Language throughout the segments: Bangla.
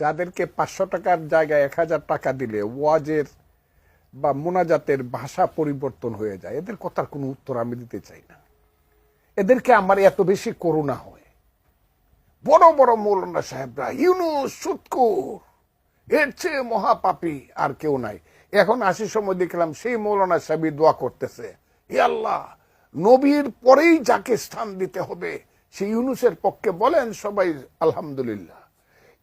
যাদেরকে 500 টাকার জায়গায় 1000 টাকা দিলে ওয়াজের বা মোনাজাতের ভাষা পরিবর্তন হয়ে যায়, এদের কথার কোনো উত্তর আমি দিতে চাই না। এদেরকে আমার এত বেশি করুণা হয়। বড় বড় মৌলানা সাহেবরা ইউনুস সুৎখোর, এর চেয়ে মহাপাপী আর কেউ নাই। এখন আসার সময় দেখলাম সেই মৌলানা সাহেব দোয়া করতেছে, হে আল্লাহ, নবীর পরেই যাকে স্থান দিতে হবে সেই ইউনুসের পক্ষে বলেন সবাই আলহামদুলিল্লাহ।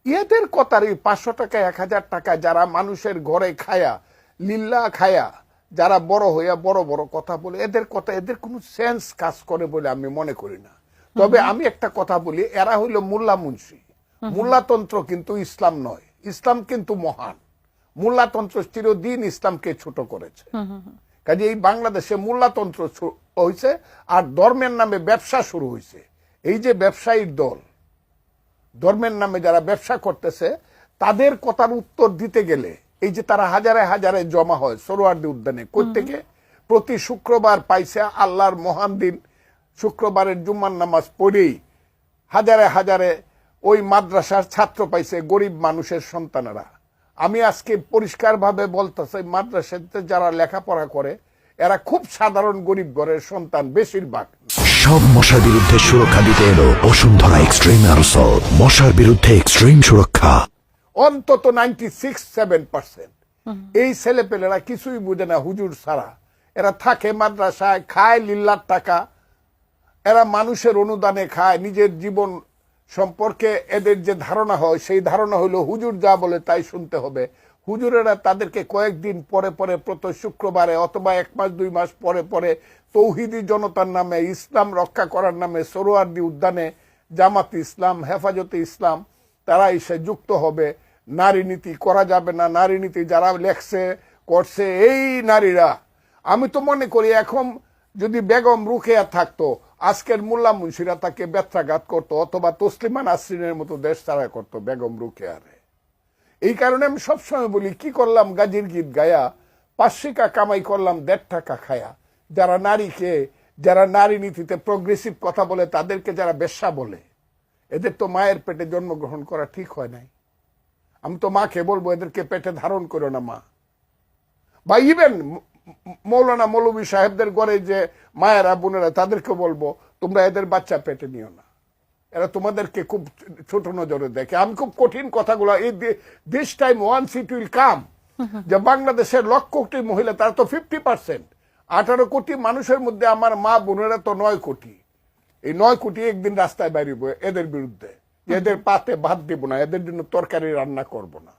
এদের কথার এই 500 টাকা 1000 টাকা যারা মানুষের ঘরে খায়া লিল্লা খায়া যারা বড় হইয়া বড় বড় কথা বলে, এদের কথা এদের কোনো সেন্স কাজ করে বলে আমি মনে করি না। তবে আমি একটা কথা বলি, এরা হইল মোল্লা মুন্সি। মোল্লাতন্ত্র কিন্তু ইসলাম নয়, ইসলাম কিন্তু মহান। মোল্লাতন্ত্র চিরদিন ইসলামকে ছোট করেছে। কাজে এই বাংলাদেশে মোল্লাতন্ত্র হয়েছে আর ধর্মের নামে ব্যবসা শুরু হয়েছে। এই যে ব্যবসায়ীর দল, ধর্মের নামে যারা ব্যবসা করতেছে, তাদের কথার উত্তর দিতে গেলে এই যে তারা হাজারে হাজারে জমা হয় সোহরাওয়ার্দী উদ্যানে, কোত্থেকে? প্রতি শুক্রবার পাইছে আল্লাহর মহান দিন, শুক্রবারের জুম্মার নামাজ পড়েই হাজারে হাজারে ওই মাদ্রাসার ছাত্র পাইছে, গরিব মানুষের সন্তানেরা। আমি আজকে পরিষ্কারভাবে বলতেছি, মাদ্রাসাতে যারা লেখাপড়া করে এরা খুব সাধারণ গরিব ঘরের সন্তান বেশিরভাগ। সব মশার বিরুদ্ধে সুরক্ষা দিতে এলো বসুন্ধরা এক্সট্রিম অ্যারোসল, মশার বিরুদ্ধে এক্সট্রিম সুরক্ষা। অন্তত 96-7% এই ছেলেপেলেরা কিছুই বুঝে না হুজুর ছাড়া। এরা থাকে মাদ্রাসায়, খায় লিল্লার টাকা, এরা মানুষের অনুদানে খায়। নিজের জীবন সম্পর্কে এদের যে ধারণা হয় সেই ধারণা হলো হুজুর যা বলে তাই শুনতে হবে। হুজুরেরা তাদেরকে কয়েকদিন পরে পরে প্রতি শুক্রবারে অথবা 1 মাস 2 মাস পরে পরে তৌহিদি জনতার নামে, ইসলাম রক্ষা করার নামে সোহরাওয়ার্দী উদ্যানে জামাতে ইসলাম, হেফাজতে ইসলাম তারা এসে যুক্ত হবে। নারী নীতি করা যাবে না, নারী নীতি যারা লেখছে করছে এই নারীরা। আমি তো মনে করি এখন যদি বেগম রুকেয়া থাকতো, আজকের মোল্লা মুন্সিরা তাকে ব্যত্রাঘাত করতো অথবা তসলিমা নাসরিনের মতো দেশ ছাড়া করতো বেগম রুকেয়ারে। এই কারণে আমি সবসময় বলি, কি করলাম গাজীর গীত গায়া, 5 কামাই করলাম 1.5 টাকা খায়া। যারা নারীকে, যারা নারী নীতিতে প্রগ্রেসিভ কথা বলে, তাদেরকে যারা বেশ্যা বলে, এদের তো মায়ের পেটে জন্মগ্রহণ করা ঠিক হয় নাই। আমি তো মাকে বলবো এদেরকে পেটে ধারণ করো না মা। বা ইভেন মৌলানা মৌলভী সাহেবদের ঘরে যে মায়েরা বোনেরা, তাদেরকে বলবো তোমরা এদের বাচ্চা পেটে নিও না, এরা তোমাদেরকে খুব ছোট নজরে দেখে। আমি খুব কঠিন কথাগুলো, এই this time once it will come, যে বাংলাদেশের 1 কোটি মহিলা, তারা তো 50%, 18 কোটি মানুষের মধ্যে আমার মা বোনেরা তো 9 কোটি। এই 9 কোটি একদিন রাস্তায় বেরিয়ে এদের বিরুদ্ধে, এদের পাতে ভাত দিব না, এদের জন্য তরকারি রান্না করব না।